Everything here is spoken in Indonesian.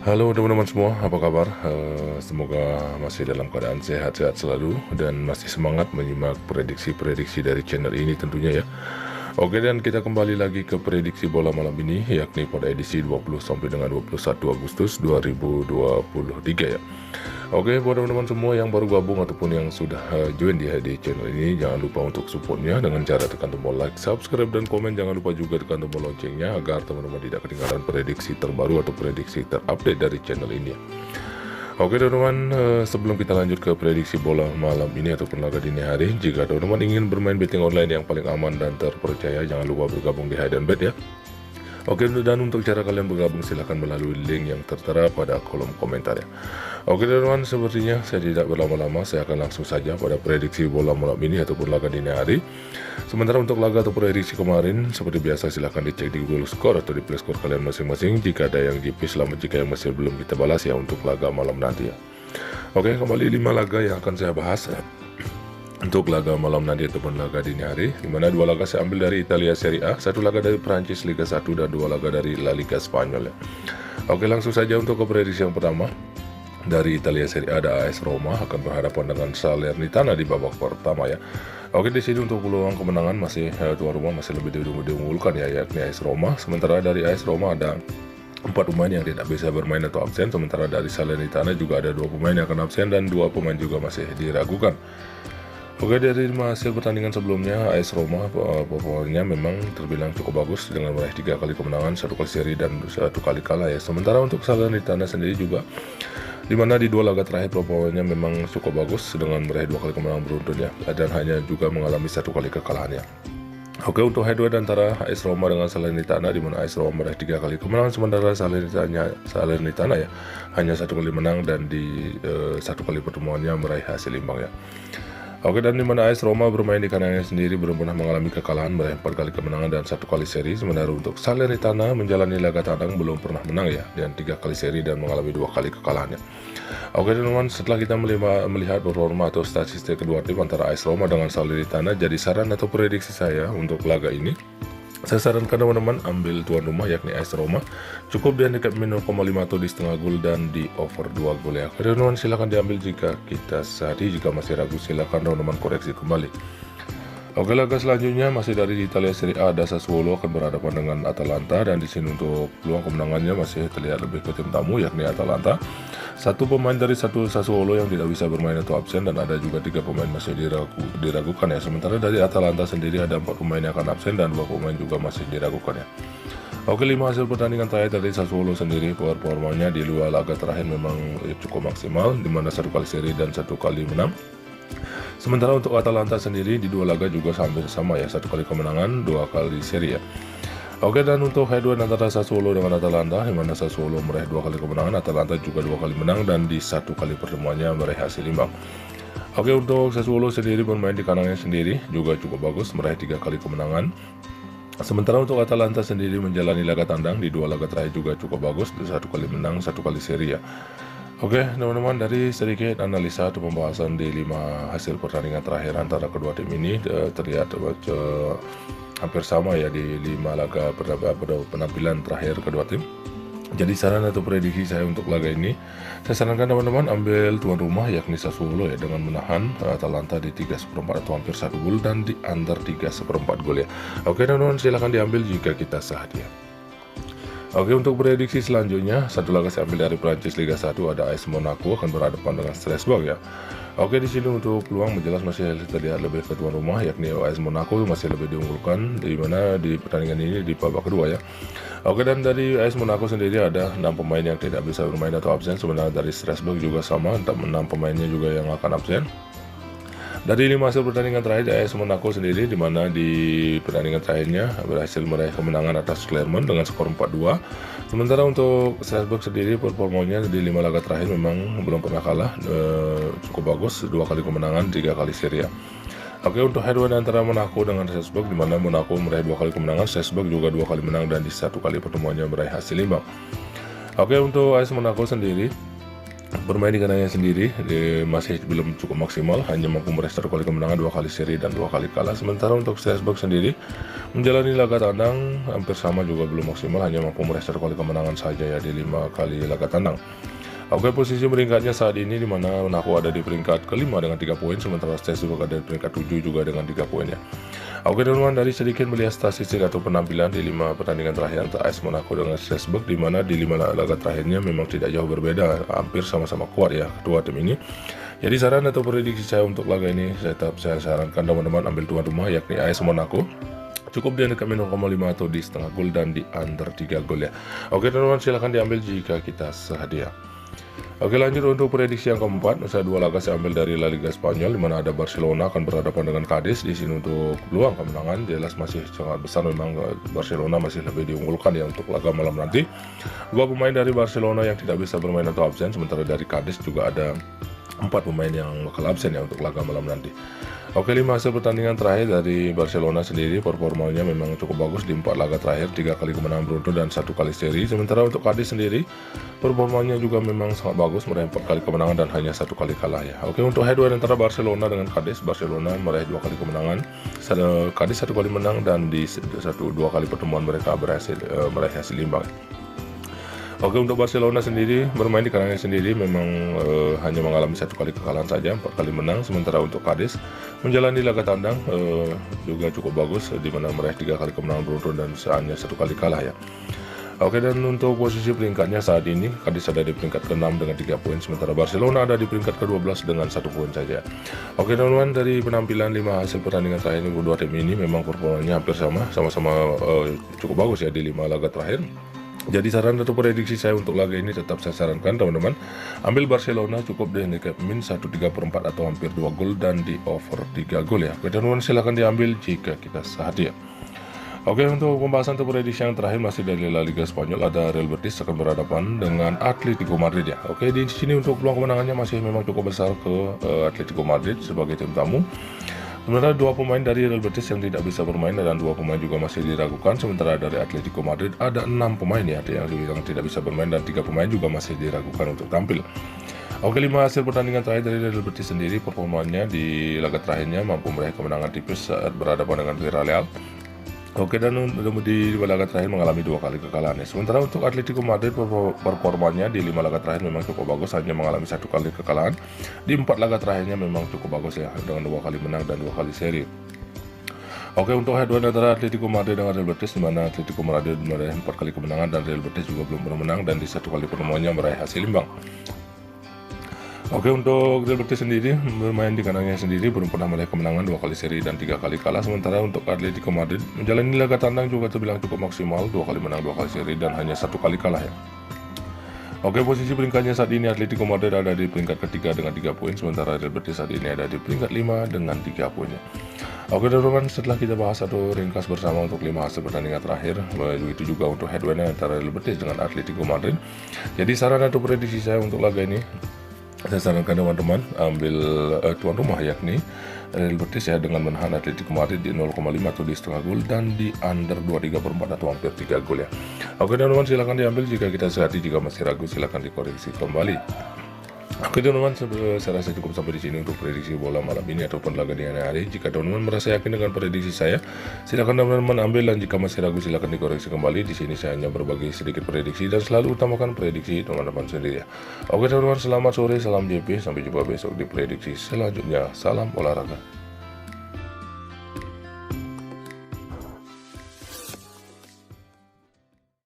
Halo teman-teman semua, apa kabar? Semoga masih dalam keadaan sehat-sehat selalu dan masih semangat menyimak prediksi-prediksi dari channel ini tentunya ya. Oke, dan kita kembali lagi ke prediksi bola malam ini, yakni pada edisi 20 sampai dengan 21 Agustus 2023 ya. Oke, buat teman-teman semua yang baru gabung ataupun yang sudah join di channel ini, jangan lupa untuk supportnya dengan cara tekan tombol like, subscribe, dan komen. Jangan lupa juga tekan tombol loncengnya agar teman-teman tidak ketinggalan prediksi terbaru atau prediksi terupdate dari channel ini ya. Oke teman-teman, sebelum kita lanjut ke prediksi bola malam ini ataupun laga dini hari, jika teman-teman ingin bermain betting online yang paling aman dan terpercaya, jangan lupa bergabung di Hide and Bet ya. Oke, dan untuk cara kalian bergabung silahkan melalui link yang tertera pada kolom komentar ya. Oke teman-teman, sepertinya saya tidak berlama-lama, saya akan langsung saja pada prediksi bola malam ini ataupun laga dini hari. Sementara untuk laga atau prediksi kemarin, seperti biasa silahkan dicek di Google Score atau di Play Store kalian masing-masing. Jika ada yang JP, selamat. Jika yang masih belum kita balas ya untuk laga malam nanti ya. Oke, kembali 5 laga yang akan saya bahas untuk laga malam nanti ataupun laga dini hari, dimana 2 laga saya ambil dari Italia Serie A, 1 laga dari Prancis Liga 1, dan 2 laga dari La Liga Spanyol ya. Oke, langsung saja untuk ke prediksi yang pertama. Dari Italia Serie A, ada AS Roma akan berhadapan dengan Salernitana di babak pertama ya. Oke, di sini untuk peluang kemenangan masih tuan rumah masih lebih diunggulkan ya, yakni AS Roma. Sementara dari AS Roma ada 4 pemain yang tidak bisa bermain atau absen, sementara dari Salernitana juga ada 2 pemain yang akan absen dan 2 pemain juga masih diragukan. Oke, dari hasil pertandingan sebelumnya, AS Roma performanya memang terbilang cukup bagus dengan meraih 3 kali kemenangan, 1 kali seri, dan 1 kali kalah ya. Sementara untuk Salernitana sendiri juga, dimana di 2 laga terakhir performanya memang cukup bagus dengan meraih 2 kali kemenangan beruntun ya, dan hanya juga mengalami 1 kali kekalahan ya. Oke, untuk head-to-head antara AS Roma dengan Salernitana, di mana AS Roma meraih 3 kali kemenangan, sementara Salernitana ya hanya 1 kali menang, dan di 1 kali pertemuannya meraih hasil imbang ya. Oke, dan di mana AS Roma bermain di kandangnya sendiri belum pernah mengalami kekalahan, meraih 4 kali kemenangan dan 1 kali seri. Sementara untuk Salernitana menjalani laga tandang belum pernah menang ya, dan 3 kali seri dan mengalami 2 kali kekalahannya. Oke teman-teman, setelah kita melihat performa atau statistik kedua tim antara AS Roma dengan Salernitana, jadi saran atau prediksi saya untuk laga ini, saya sarankan teman-teman ambil tuan rumah yakni AS Roma, cukup di handicap min 0,5 atau di setengah gol dan di over 2 gol ya. Teman-teman silahkan diambil jika kita sehati, jika masih ragu silahkan teman-teman koreksi kembali. Oke, laga selanjutnya masih dari Italia Serie A, ada Sassuolo akan berhadapan dengan Atalanta, dan di sini untuk peluang kemenangannya masih terlihat lebih ke tim tamu yakni Atalanta. 1 pemain dari Sassuolo yang tidak bisa bermain atau absen, dan ada juga 3 pemain masih diragukan ya. Sementara dari Atalanta sendiri ada 4 pemain yang akan absen dan 2 pemain juga masih diragukan ya. Oke, 5 hasil pertandingan terakhir dari Sassuolo sendiri, performanya di 2 laga terakhir memang cukup maksimal, di mana 1 kali seri dan 1 kali menang. Sementara untuk Atalanta sendiri di 2 laga juga hampir sama ya, 1 kali kemenangan, 2 kali seri ya. Oke, dan untuk head-to-head antara Sassuolo dengan Atalanta, di mana Sassuolo meraih 2 kali kemenangan, Atalanta juga 2 kali menang, dan di 1 kali pertemuannya meraih hasil imbang. Oke, untuk Sassuolo sendiri bermain di kandangnya sendiri juga cukup bagus, meraih 3 kali kemenangan. Sementara untuk Atalanta sendiri menjalani laga tandang di 2 laga terakhir juga cukup bagus, 1 kali menang, 1 kali seri ya. Oke teman-teman, dari sedikit analisa atau pembahasan di 5 hasil pertandingan terakhir antara kedua tim ini, terlihat hampir sama ya di 5 laga penampilan terakhir kedua tim. Jadi saran atau prediksi saya untuk laga ini, saya sarankan teman-teman ambil tuan rumah yakni Sassuolo ya, dengan menahan Atalanta di 3/4 atau hampir 1 gol, dan di under 3/4 gol ya. Oke teman-teman, silahkan diambil jika kita sehat ya. Oke, untuk prediksi selanjutnya, 1 laga saya ambil dari Prancis Liga 1, ada AS Monaco akan berhadapan dengan Strasbourg ya. Oke, di sini untuk peluang menjelas masih terlihat lebih ke tuan rumah yakni AS Monaco masih lebih diunggulkan, di mana di pertandingan ini di babak kedua ya. Oke, dan dari AS Monaco sendiri ada 6 pemain yang tidak bisa bermain atau absen, sebenarnya dari Strasbourg juga sama, 6 pemainnya juga yang akan absen. Dari 5 hasil pertandingan terakhir AS Monaco sendiri, di mana di pertandingan terakhirnya berhasil meraih kemenangan atas Clermont dengan skor 4-2. Sementara untuk Strasbourg sendiri performanya di 5 laga terakhir memang belum pernah kalah, cukup bagus, 2 kali kemenangan, 3 kali seri ya. Oke, untuk head-to-head antara Monaco dengan Strasbourg, di mana Monaco meraih 2 kali kemenangan, Strasbourg juga 2 kali menang, dan di 1 kali pertemuannya meraih hasil imbang. Oke, untuk AS Monaco sendiri bermain di kandangnya sendiri masih belum cukup maksimal, hanya mampu meraih 1 kali kemenangan, 2 kali seri dan 2 kali kalah. Sementara untuk Strasbourg sendiri menjalani laga tandang hampir sama, juga belum maksimal, hanya mampu meraih 1 kali kemenangan saja ya di 5 kali laga tandang. Oke, posisi peringkatnya saat ini di mana Monaco ada di peringkat kelima dengan 3 poin, sementara Strasbourg ada di peringkat 7 juga dengan 3 poin ya. Oke teman-teman, dari sedikit melihat statistik atau penampilan di 5 pertandingan terakhir antara AS Monaco dengan Strasbourg, di mana di 5 laga terakhirnya memang tidak jauh berbeda, hampir sama-sama kuat ya kedua tim ini. Jadi saran atau prediksi saya untuk laga ini, saya sarankan teman-teman ambil tuan rumah yakni AS Monaco. Cukup di angka 0,5 atau di setengah gol dan di under 3 gol ya. Oke teman-teman, silahkan diambil jika kita sedia. Oke, lanjut untuk prediksi yang keempat. Saya 2 laga saya ambil dari La Liga Spanyol, di mana ada Barcelona akan berhadapan dengan Cadiz. Di sini untuk peluang kemenangan jelas masih sangat besar, memang Barcelona masih lebih diunggulkan ya untuk laga malam nanti. 2 pemain dari Barcelona yang tidak bisa bermain atau absen, sementara dari Cadiz juga ada 4 pemain yang bakal absen ya untuk laga malam nanti. Oke, 5 hasil pertandingan terakhir dari Barcelona sendiri, performanya memang cukup bagus di 4 laga terakhir, 3 kali kemenangan beruntun dan 1 kali seri. Sementara untuk Cadiz sendiri, performanya juga memang sangat bagus, meraih 4 kali kemenangan dan hanya 1 kali kalah ya. Oke, untuk head-to-head antara Barcelona dengan Cadiz, Barcelona meraih 2 kali kemenangan, Cadiz 1 kali menang, dan di 2 kali pertemuan mereka berhasil meraih hasil imbang. Oke, untuk Barcelona sendiri bermain di kandangnya sendiri memang hanya mengalami 1 kali kekalahan saja, 4 kali menang. Sementara untuk Cadiz menjalani laga tandang juga cukup bagus, di mana meraih 3 kali kemenangan beruntun dan hanya 1 kali kalah ya. Oke, dan untuk posisi peringkatnya saat ini, Cadiz ada di peringkat ke-6 dengan 3 poin, sementara Barcelona ada di peringkat ke-12 dengan 1 poin saja. Oke teman-teman, dari penampilan 5 hasil pertandingan terakhir ini, kedua tim ini memang performanya hampir sama-sama cukup bagus ya di 5 laga terakhir. Jadi saran atau prediksi saya untuk laga ini tetap saya sarankan teman-teman, ambil Barcelona cukup di handicap min 1,34 atau hampir 2 gol dan di over 3 gol ya. Oke teman-teman, silahkan diambil jika kita sedia. Oke, untuk pembahasan atau prediksi yang terakhir masih dari La Liga Spanyol, ada Real Betis akan berhadapan dengan Atletico Madrid ya. Oke, di sini untuk peluang kemenangannya masih memang cukup besar ke Atletico Madrid sebagai tim tamu. Sementara 2 pemain dari Real Betis yang tidak bisa bermain dan 2 pemain juga masih diragukan. Sementara dari Atletico Madrid ada 6 pemain ya yang tidak bisa bermain dan 3 pemain juga masih diragukan untuk tampil. Oke, 5 hasil pertandingan terakhir dari Real Betis sendiri, performanya di laga terakhirnya mampu meraih kemenangan tipis saat berhadapan dengan Villarreal. Oke, dan di laga terakhir mengalami 2 kali kekalahan ya. Sementara untuk Atletico Madrid, performanya di 5 laga terakhir memang cukup bagus, hanya mengalami 1 kali kekalahan. Di 4 laga terakhirnya memang cukup bagus ya, dengan 2 kali menang dan 2 kali seri. Oke, untuk head-to-head antara Atletico Madrid dengan Real Betis, di mana Atletico Madrid meraih 4 kali kemenangan dan Real Betis juga belum pernah menang, dan di 1 kali pertemuannya meraih hasil imbang. Oke, untuk Real Betis sendiri bermain di kandangnya sendiri belum pernah meraih kemenangan, 2 kali seri dan 3 kali kalah. Sementara untuk Atletico Madrid menjalani laga tandang juga terbilang cukup maksimal, 2 kali menang, 2 kali seri dan hanya 1 kali kalah ya. Oke, posisi peringkatnya saat ini Atletico Madrid ada di peringkat ketiga dengan 3 poin, sementara Real Betis saat ini ada di peringkat 5 dengan 3 poin ya. Oke teman-teman, setelah kita bahas atau ringkas bersama untuk 5 hasil pertandingan terakhir, begitu juga untuk head-to-head antara Real Betis dengan Atletico Madrid. Jadi saran atau prediksi saya untuk laga ini, saya sarankan teman-teman ambil tuan rumah yakni Real Betis ya, dengan menahan Atletico Madrid di 0,5 atau di setengah gol dan di under 2,34 atau hampir 3 gol ya. Oke teman-teman, silahkan diambil jika kita sehati, jika masih ragu silahkan dikoreksi kembali. Oke teman-teman, saya rasa cukup sampai di sini untuk prediksi bola malam ini ataupun laga di hari. Jika teman-teman merasa yakin dengan prediksi saya, silakan teman-teman ambil, dan jika masih ragu silakan dikoreksi kembali. Di sini saya hanya berbagi sedikit prediksi dan selalu utamakan prediksi teman-teman sendiri ya. Oke teman-teman, selamat sore, salam JP, sampai jumpa besok di prediksi selanjutnya. Salam olahraga.